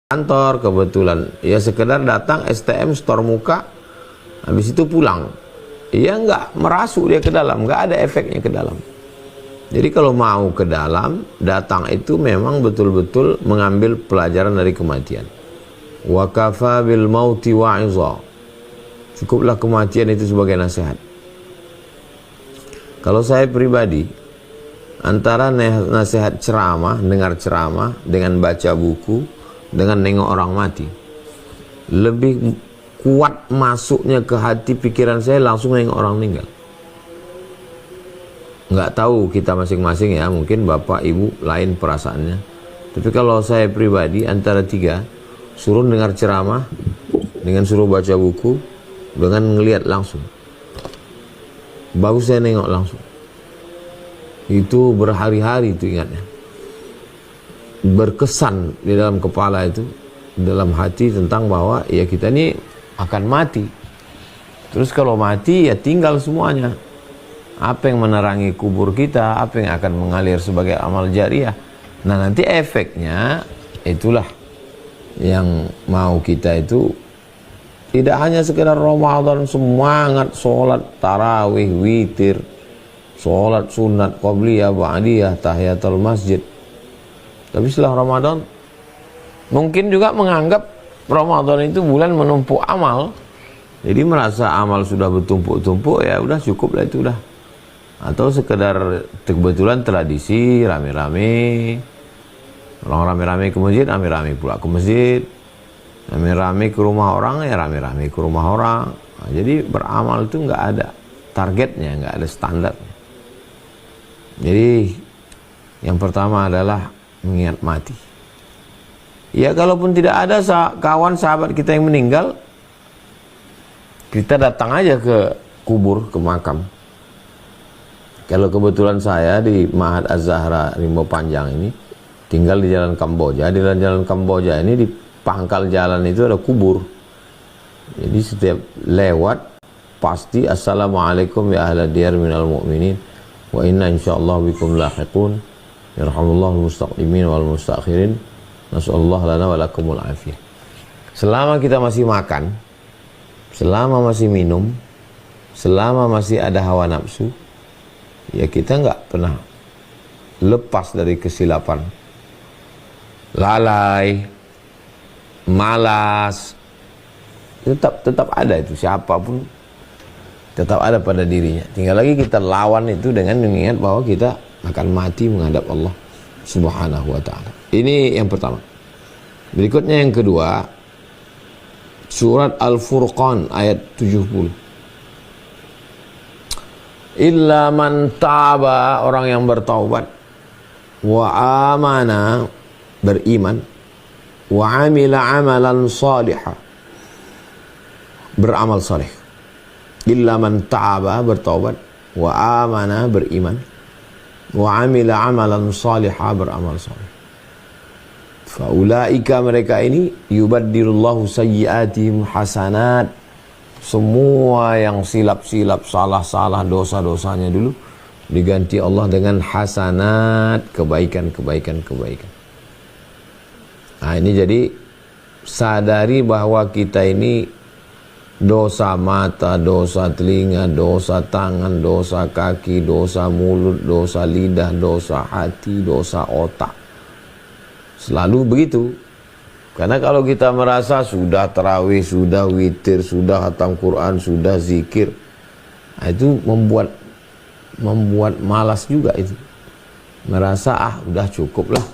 kantor kebetulan ya sekedar datang STM store muka, habis itu pulang, ya nggak merasuk dia ke dalam, nggak ada efeknya ke dalam. Jadi kalau mau ke dalam, datang itu memang betul-betul mengambil pelajaran dari kematian. Wa kafa bil mauti wa'iza, cukuplah kematian itu sebagai nasihat. Kalau saya pribadi, antara nasihat ceramah, dengar ceramah, dengan baca buku, dengan nengok orang mati, lebih kuat masuknya ke hati pikiran saya langsung nengok orang meninggal. Nggak tahu kita masing-masing ya, mungkin bapak ibu lain perasaannya, tapi kalau saya pribadi antara tiga, suruh dengar ceramah dengan suruh baca buku dengan ngelihat langsung, bagus saya nengok langsung. Itu berhari-hari itu ingatnya, berkesan di dalam kepala itu, dalam hati tentang bahwa ya kita ini akan mati. Terus kalau mati ya tinggal semuanya. Apa yang menerangi kubur kita, apa yang akan mengalir sebagai amal jariah. Nah nanti efeknya itulah yang mau kita itu tidak hanya sekedar Ramadan semangat sholat tarawih, witir, sholat sunat, qabliyah, ba'diyah, tahiyatul masjid. Tapi setelah Ramadan mungkin juga menganggap Ramadan itu bulan menumpuk amal. Jadi merasa amal sudah bertumpuk-tumpuk, ya udah cukup lah itu udah. Atau sekedar kebetulan tradisi rame-rame, orang rame-rame ke masjid, rame-rame pula ke masjid, rame-rame ke rumah orang, ya rame-rame ke rumah orang. Nah, jadi beramal itu nggak ada targetnya, nggak ada standarnya. Jadi yang pertama adalah mengingat mati. Ya kalaupun tidak ada kawan sahabat kita yang meninggal, kita datang aja ke kubur, ke makam. Kalau kebetulan saya di Mahat Az-Zahra Rimau Panjang ini tinggal di Jalan Kamboja. Di Jalan Kamboja ini di pangkal jalan itu ada kubur. Jadi setiap lewat pasti assalamualaikum ya ahla diyar minal mu'minin wa inna insyaallah bikum lahiqun yarhamullahu mustaqdimin wal mustakhirin nasallallahu lana wa lakumul afiyah. Selama kita masih makan, selama masih minum, selama masih ada hawa nafsu, ya kita nggak pernah lepas dari kesilapan. Lalai, malas, tetap ada itu, siapapun tetap ada pada dirinya. Tinggal lagi kita lawan itu dengan mengingat bahwa kita akan mati menghadap Allah Subhanahu wa ta'ala. Ini yang pertama. Berikutnya yang kedua, surat Al-Furqan ayat 70. Illa man taba, orang yang bertaubat, wa amana, beriman, wa amila amalan salihah, beramal salih. Illa man taba, bertaubat, wa amana, beriman, wa amila amalan salihah, beramal salih. Faulaika, mereka ini, yubaddilullahu sayyiatihim hasanat. Semua yang silap-silap, salah-salah, dosa-dosanya dulu diganti Allah dengan hasanat, kebaikan. Nah ini jadi sadari bahwa kita ini dosa mata, dosa telinga, dosa tangan, dosa kaki, dosa mulut, dosa lidah, dosa hati, dosa otak. Selalu begitu. Karena kalau kita merasa sudah tarawih, sudah witir, sudah khatam Quran, sudah zikir, nah itu membuat malas juga itu. Merasa udah cukup lah.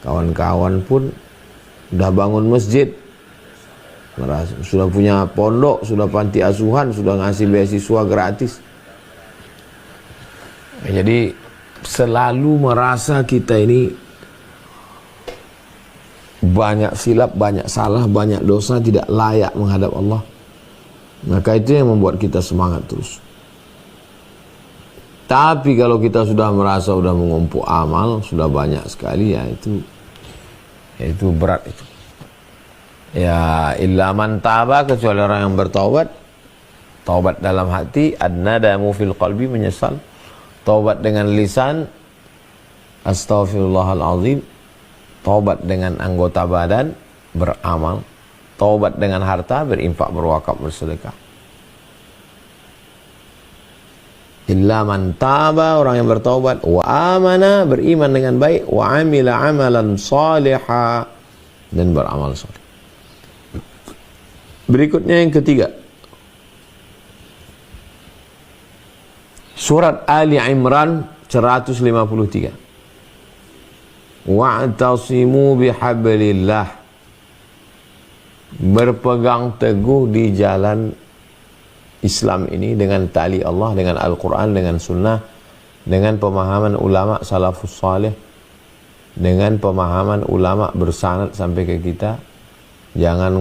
Kawan-kawan pun udah bangun masjid, merasa sudah punya pondok, sudah panti asuhan, sudah ngasih beasiswa gratis. Jadi selalu merasa kita ini banyak silap, banyak salah, banyak dosa, tidak layak menghadap Allah. Maka itu yang membuat kita semangat terus. Tapi kalau kita sudah merasa sudah mengumpul amal, sudah banyak sekali, ya itu berat itu. Ya illa man taba, kecuali orang yang bertaubat. Taubat dalam hati, ad-nadamu fil qalbi, menyesal. Taubat dengan lisan, astaghfirullahalazim. Taubat dengan anggota badan, beramal, taubat dengan harta, berinfak, berwakaf, bersedekah. Illa man taba, orang yang bertaubat, wa amana, beriman dengan baik, wa amila amalan salihah, dan beramal saleh. Berikutnya yang ketiga, surat Ali Imran 153. Wa'tasimu bihablillah, berpegang teguh di jalan Islam ini dengan tali Allah, dengan Al-Quran, dengan Sunnah, dengan pemahaman ulama salafus salih, dengan pemahaman ulama bersanad sampai ke kita. Jangan